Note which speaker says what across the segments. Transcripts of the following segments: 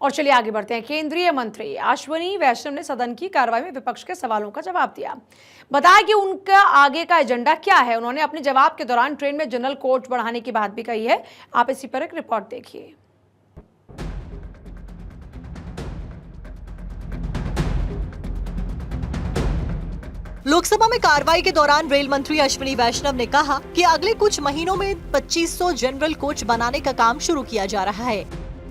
Speaker 1: और चलिए आगे बढ़ते हैं। केंद्रीय मंत्री अश्विनी वैष्णव ने सदन की कार्रवाई में विपक्ष के सवालों का जवाब दिया। बताया कि उनका आगे का एजेंडा क्या है। उन्होंने अपने जवाब के दौरान ट्रेन में जनरल कोच बढ़ाने की बात भी कही है। आप इसी पर एक रिपोर्ट देखिए।
Speaker 2: लोकसभा में कार्रवाई के दौरान रेल मंत्री अश्विनी वैष्णव ने कहा कि अगले कुछ महीनों में 2500 जनरल कोच बनाने का काम शुरू किया जा रहा है।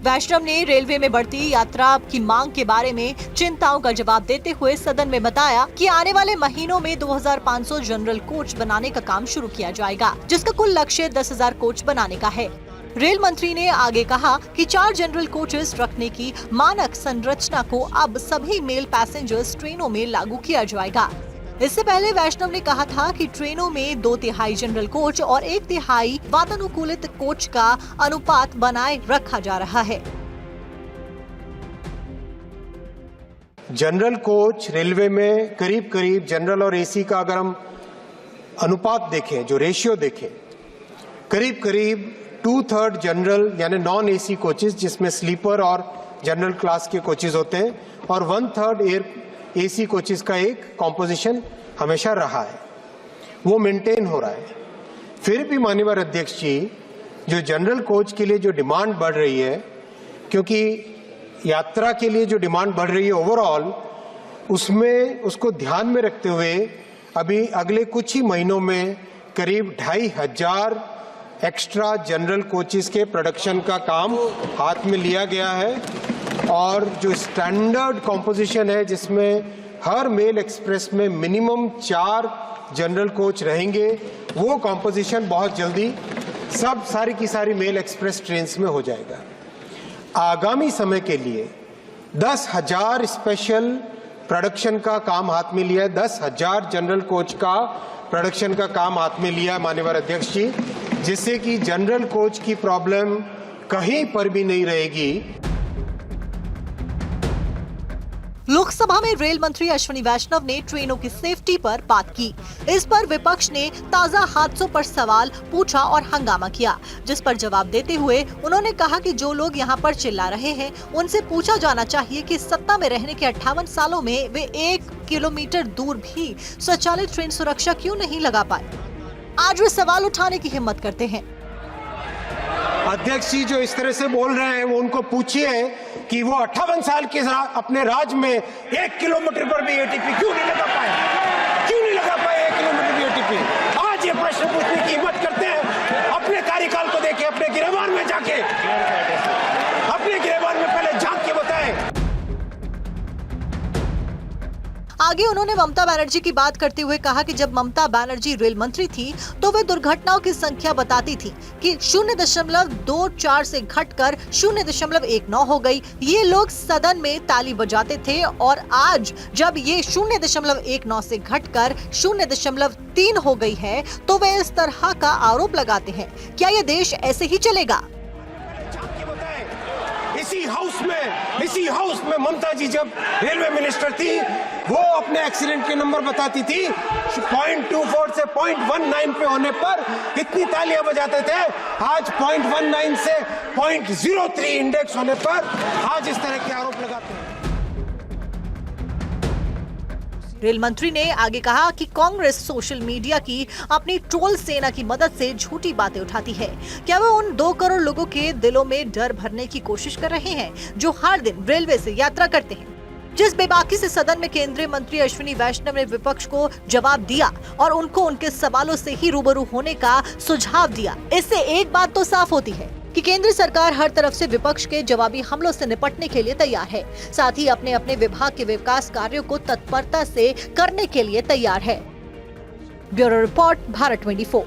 Speaker 2: वैष्णव ने रेलवे में बढ़ती यात्रा की मांग के बारे में चिंताओं का जवाब देते हुए सदन में बताया कि आने वाले महीनों में 2500 जनरल कोच बनाने का काम शुरू किया जाएगा, जिसका कुल लक्ष्य 10,000 कोच बनाने का है। रेल मंत्री ने आगे कहा कि 4 जनरल कोचेस रखने की मानक संरचना को अब सभी मेल पैसेंजर्स ट्रेनों में लागू किया जाएगा। इससे पहले वैष्णव ने कहा था कि ट्रेनों में 2/3 जनरल कोच और 1/3 वातानुकूलित कोच का अनुपात बनाए रखा जा रहा है।
Speaker 3: जनरल कोच रेलवे में करीब जनरल और एसी का अगर हम अनुपात देखें, जो रेशियो देखें, करीब 2/3 जनरल यानी नॉन एसी कोचेस जिसमें स्लीपर और जनरल क्लास के कोचेस होते हैं और 1/3 एयर एसी कोचेस का एक कॉम्पोजिशन हमेशा रहा है, वो मेंटेन हो रहा है। फिर भी माननीय अध्यक्ष जी, जो जनरल कोच के लिए जो डिमांड बढ़ रही है, क्योंकि यात्रा के लिए जो डिमांड बढ़ रही है ओवरऑल, उसमें उसको ध्यान में रखते हुए अभी अगले कुछ ही महीनों में करीब 2,500 एक्स्ट्रा जनरल कोचेस के प्रोडक्शन का काम हाथ में लिया गया है। और जो स्टैंडर्ड कॉम्पोजिशन है जिसमें हर मेल एक्सप्रेस में मिनिमम 4 जनरल कोच रहेंगे, वो कॉम्पोजिशन बहुत जल्दी सारी की सारी मेल एक्सप्रेस ट्रेन्स में हो जाएगा। आगामी समय के लिए 10,000 स्पेशल प्रोडक्शन का काम हाथ में लिया है, 10,000 जनरल कोच का प्रोडक्शन का काम हाथ में लिया है माननीय अध्यक्ष जी, जिससे कि जनरल कोच की प्रॉब्लम कहीं पर भी नहीं रहेगी।
Speaker 2: लोकसभा में रेल मंत्री अश्विनी वैष्णव ने ट्रेनों की सेफ्टी पर बात की। इस पर विपक्ष ने ताजा हादसों पर सवाल पूछा और हंगामा किया, जिस पर जवाब देते हुए उन्होंने कहा कि जो लोग यहां पर चिल्ला रहे हैं उनसे पूछा जाना चाहिए कि सत्ता में रहने के 58 सालों में वे 1 किलोमीटर दूर भी स्वचालित ट्रेन सुरक्षा क्यों नहीं लगा पाए। आज वे सवाल उठाने की हिम्मत करते हैं।
Speaker 3: अध्यक्ष जी जो इस तरह से बोल रहे हैं, वो उनको पूछिए कि वो 58 साल के अपने राज में 1 किलोमीटर पर भी एटीपी क्यों नहीं लगा पाए, 1 किलोमीटर भी एटीपी। आज ये प्रश्न पूछने की हिम्मत करते हैं। अपने कार्यकाल को देखें, अपने गिरबान में जाके, अपने गिरबान में पहले झांक के बताएं।
Speaker 2: आगे उन्होंने ममता बनर्जी की बात करते हुए कहा कि जब ममता बनर्जी रेल मंत्री थी तो वे दुर्घटनाओं की संख्या बताती थी कि 0.24 से घटकर 0.19 हो गई। ये लोग सदन में ताली बजाते थे और आज जब ये 0.19 से घटकर 0.3 हो गई है तो वे इस तरह का आरोप लगाते हैं। क्या ये देश ऐसे ही चलेगा?
Speaker 3: इसी हाउस में ममता जी जब रेलवे मिनिस्टर थी, वो अपने एक्सीडेंट के नंबर बताती थी, 0.24 से 0.19 पे होने पर कितनी तालियां बजाते थे। आज 0.19 से 0.03 इंडेक्स होने पर आज इस तरह के आरोप लगाते हैं।
Speaker 2: रेल मंत्री ने आगे कहा कि कांग्रेस सोशल मीडिया की अपनी ट्रोल सेना की मदद से झूठी बातें उठाती है। क्या वो उन 2 करोड़ लोगों के दिलों में डर भरने की कोशिश कर रहे हैं जो हर दिन रेलवे से यात्रा करते हैं? जिस बेबाकी से सदन में केंद्रीय मंत्री अश्विनी वैष्णव ने विपक्ष को जवाब दिया और उनको उनके सवालों से ही रूबरू होने का सुझाव दिया, इससे एक बात तो साफ होती है कि केंद्र सरकार हर तरफ से विपक्ष के जवाबी हमलों से निपटने के लिए तैयार है, साथ ही अपने अपने विभाग के विकास कार्यों को तत्परता से करने के लिए तैयार है। Bureau report, Bharat 24।